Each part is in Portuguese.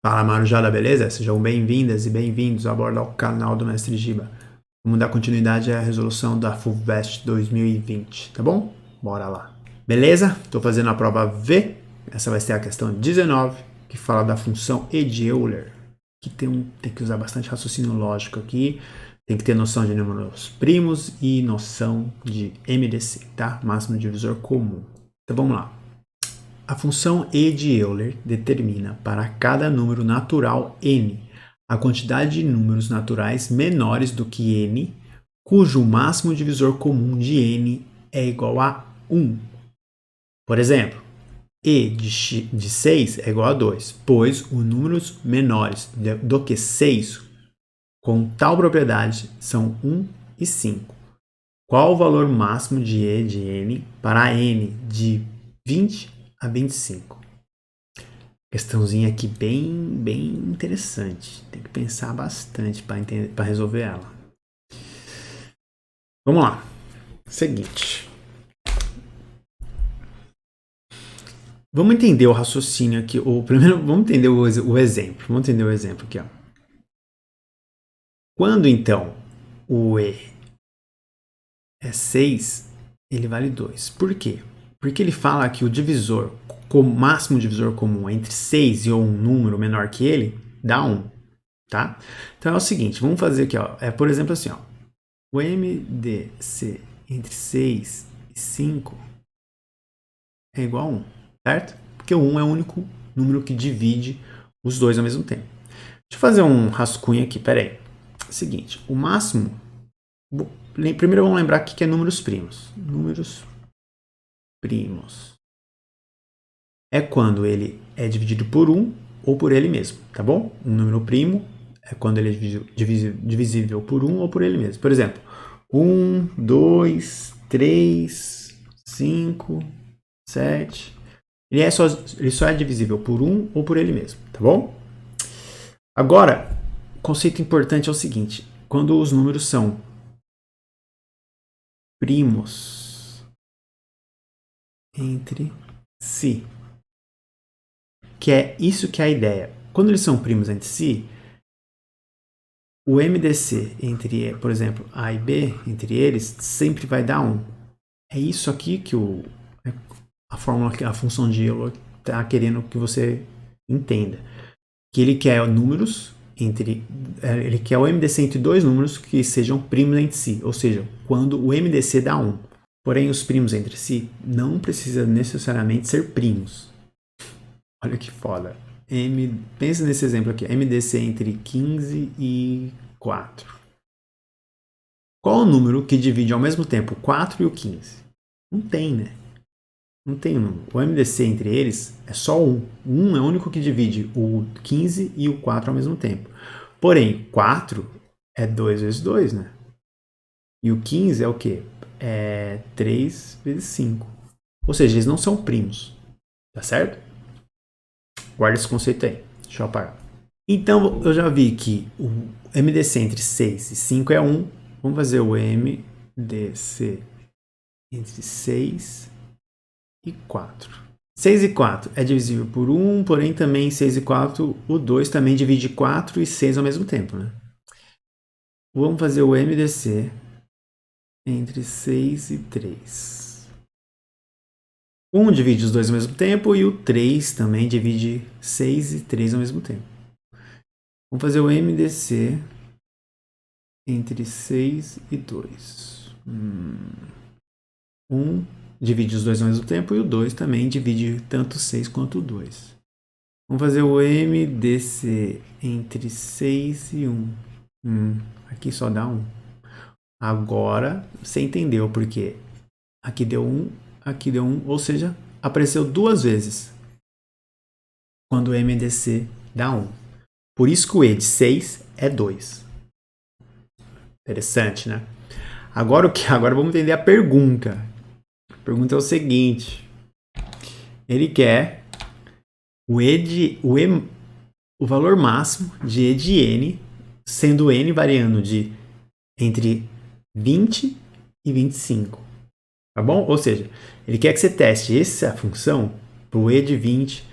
Fala Marujada, beleza? Sejam bem-vindas e bem-vindos a bordo ao canal do Mestre Giba. Vamos dar continuidade à resolução da FUVEST 2020, tá bom? Bora lá. Beleza? Estou fazendo a prova V. Essa vai ser a questão 19, que fala da função E de Euler. Que tem que usar bastante raciocínio lógico aqui. Tem que ter noção de números primos e noção de MDC, tá? Máximo divisor comum. Então vamos lá. A função E de Euler determina para cada número natural n a quantidade de números naturais menores do que n, cujo máximo divisor comum de n é igual a 1. Por exemplo, E de 6 é igual a 2, pois os números menores do que 6 com tal propriedade são 1 e 5. Qual o valor máximo de E de n para n de 20 a 25? Questãozinha aqui bem interessante. Tem que pensar bastante para resolver ela. Vamos lá. Seguinte. Vamos entender o raciocínio aqui. Primeiro, vamos entender o exemplo. Vamos entender o exemplo aqui. Ó. Quando, então, o E é 6, ele vale 2. Por quê? Porque ele fala que o divisor, o máximo divisor comum entre 6 e um número menor que ele, dá 1. Tá? Então é o seguinte, vamos fazer aqui, ó. Por exemplo, assim, ó. O MDC entre 6 e 5 é igual a 1, certo? Porque o 1 é o único número que divide os dois ao mesmo tempo. Deixa eu fazer um rascunho aqui, peraí. Seguinte, o máximo... Primeiro vamos lembrar que é números primos. Números primos. É quando ele é dividido por 1 ou por ele mesmo, tá bom? Um número primo é quando ele é divisível por 1 ou por ele mesmo. Por exemplo, 1, 2, 3, 5, 7. Ele só é divisível por 1 ou por ele mesmo, tá bom? Agora, o conceito importante é o seguinte: quando os números são primos entre si, que é isso que é a ideia. Quando eles são primos entre si, o MDC entre, por exemplo, A e B, entre eles, sempre vai dar 1. É isso aqui que a fórmula, a função de Euler está querendo que você entenda. Que ele quer números ele quer o MDC entre dois números que sejam primos entre si, ou seja, quando o MDC dá 1. Porém, os primos entre si não precisam necessariamente ser primos. Olha que foda. Pensa nesse exemplo aqui, MDC entre 15 e 4. Qual o número que divide ao mesmo tempo o 4 e o 15? Não tem, né? Não tem número. O MDC entre eles é só 1. 1 é o único que divide o 15 e o 4 ao mesmo tempo. Porém, 4 é 2 vezes 2, né? E o 15 é o quê? É 3 vezes 5. Ou seja, eles não são primos. Tá certo? Guarda esse conceito aí. Deixa eu apagar. Então, eu já vi que o MDC entre 6 e 5 é 1. Vamos fazer o MDC entre 6 e 4. 6 e 4 é divisível por 1, porém também 6 e 4, o 2 também divide 4 e 6 ao mesmo tempo, né? Vamos fazer o MDC entre 6 e 3. 1 divide os dois ao mesmo tempo e o 3 também divide 6 e 3 ao mesmo tempo. Vamos fazer o MDC entre 6 e 2. 1 divide os dois ao mesmo tempo e o 2 também divide tanto 6 quanto o 2. Vamos fazer o MDC entre 6 e 1. Aqui só dá 1. Agora você entendeu porque aqui deu 1, aqui deu 1, ou seja, apareceu duas vezes quando o MDC dá 1. Por isso que o E de 6 é 2. Interessante, né? Agora vamos entender a pergunta. A pergunta é o seguinte: ele quer o valor máximo de E de n, sendo n variando de entre 20 e 25. Tá bom? Ou seja, ele quer que você teste essa função para o E de 20,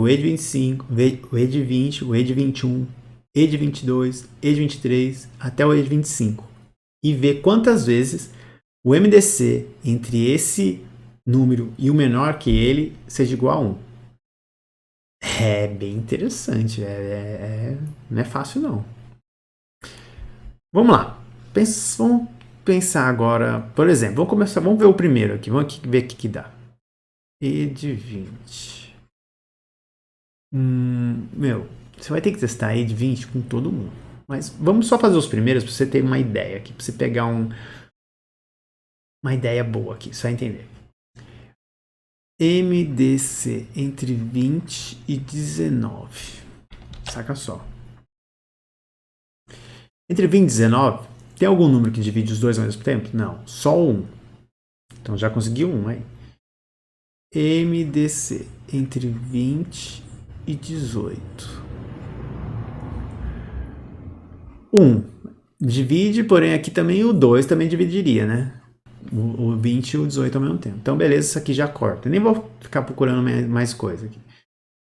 o E de 25, o E de 20, o E de 21, E de 22, E de 23, até o E de 25. E ver quantas vezes o MDC entre esse número e o menor que ele seja igual a 1. É bem interessante, não é fácil não. Vamos lá, vamos pensar agora, por exemplo, vamos ver o primeiro aqui, vamos aqui ver o que dá. E de 20. Meu, você vai ter que testar E de 20 com todo mundo. Mas vamos só fazer os primeiros para você ter uma ideia aqui, para você pegar uma ideia boa aqui, só entender. MDC entre 20 e 19. Saca só. Entre 20 e 19, tem algum número que divide os dois ao mesmo tempo? Não, só um. Então já conseguiu um aí. MDC entre 20 e 18. 1 divide, porém aqui também o 2 também dividiria, né? O 20 e o 18 ao mesmo tempo. Então, beleza, isso aqui já corta. Nem vou ficar procurando mais coisa aqui.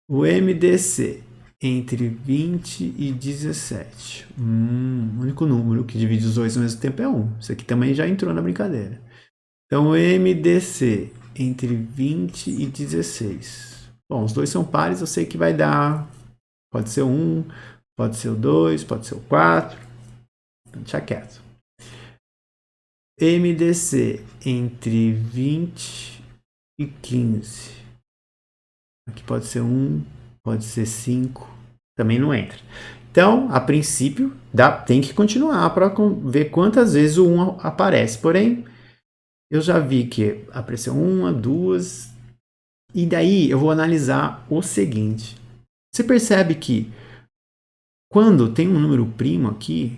O MDC entre 20 e 17. O único número que divide os dois ao mesmo tempo é 1. Isso aqui também já entrou na brincadeira. Então, o MDC entre 20 e 16. Bom, os dois são pares, eu sei que vai dar. Pode ser o 1, pode ser o 2, pode ser o 4. Deixa quieto. MDC entre 20 e 15. Aqui pode ser 1, pode ser 5. Também não entra. Então, a princípio, tem que continuar para ver quantas vezes o 1 aparece. Porém, eu já vi que apareceu 1, 2. E daí eu vou analisar o seguinte. Você percebe que quando tem um número primo aqui,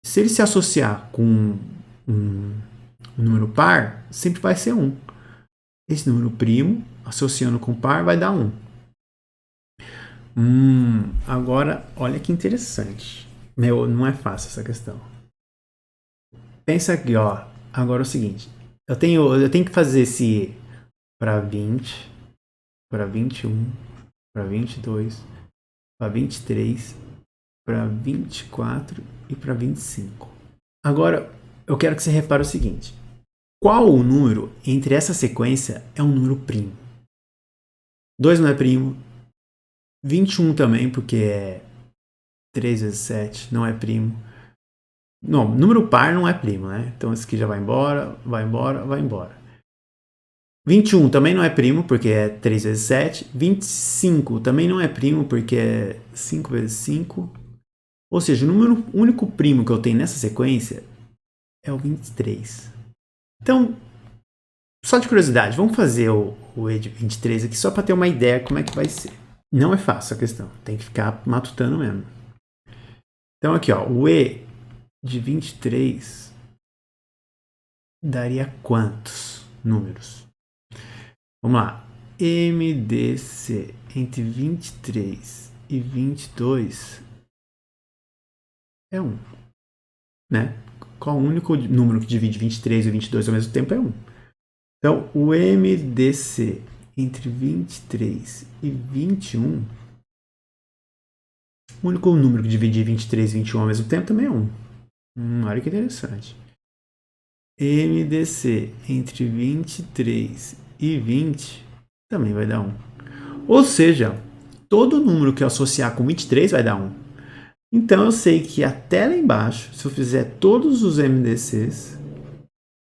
se ele se associar com um número par, sempre vai ser 1. Esse número primo, associando com par, vai dar 1. Agora, olha que interessante. Não é fácil essa questão. Pensa aqui, ó. Agora é o seguinte. Eu tenho que fazer esse para 20, para 21, para 22, para 23, para 24 e para 25. Agora, eu quero que você repare o seguinte. Qual o número entre essa sequência é um número primo? 2 não é primo. 21 também, porque é 3 vezes 7, não é primo. Não, número par não é primo, né? Então esse aqui já vai embora, vai embora, vai embora. 21 também não é primo, porque é 3 vezes 7. 25 também não é primo, porque é 5 vezes 5. Ou seja, o número único primo que eu tenho nessa sequência é o 23. Então, só de curiosidade, vamos fazer o E de 23 aqui só para ter uma ideia como é que vai ser. Não é fácil a questão, tem que ficar matutando mesmo. Então aqui, ó, o E de 23 daria quantos números? Vamos lá. MDC entre 23 e 22 é 1. Né? Qual o único número que divide 23 e 22 ao mesmo tempo é 1. Então, o MDC entre 23 e 21, o único número que divide 23 e 21 ao mesmo tempo também é 1. Olha que interessante. MDC entre 23 e 20 também vai dar 1. Ou seja, todo número que eu associar com 23 vai dar 1. Então eu sei que até lá embaixo, se eu fizer todos os MDCs,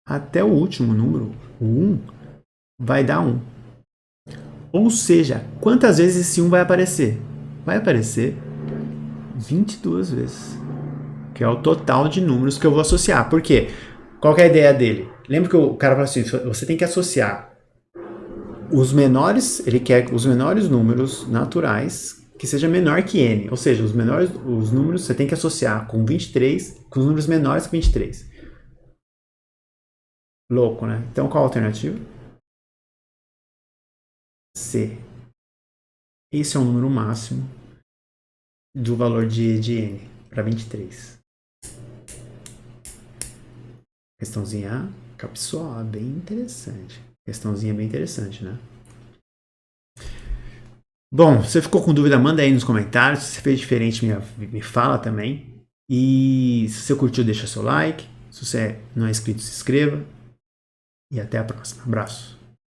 até o último número, o 1, vai dar 1. Ou seja, quantas vezes esse 1 vai aparecer? Vai aparecer 22 vezes. Que é o total de números que eu vou associar. Por quê? Qual que é a ideia dele? Lembra que o cara fala assim, você tem que associar os menores, ele quer os menores números naturais que seja menor que n, ou seja, os números você tem que associar com 23, com os números menores que 23. Louco, né? Então qual a alternativa? C. Esse é o número máximo do valor de n para 23. Questãozinha capsula, bem interessante. Questãozinha bem interessante, né? Bom, se você ficou com dúvida, manda aí nos comentários. Se você fez diferente, me fala também. E se você curtiu, deixa seu like. Se você não é inscrito, se inscreva. E até a próxima. Abraço.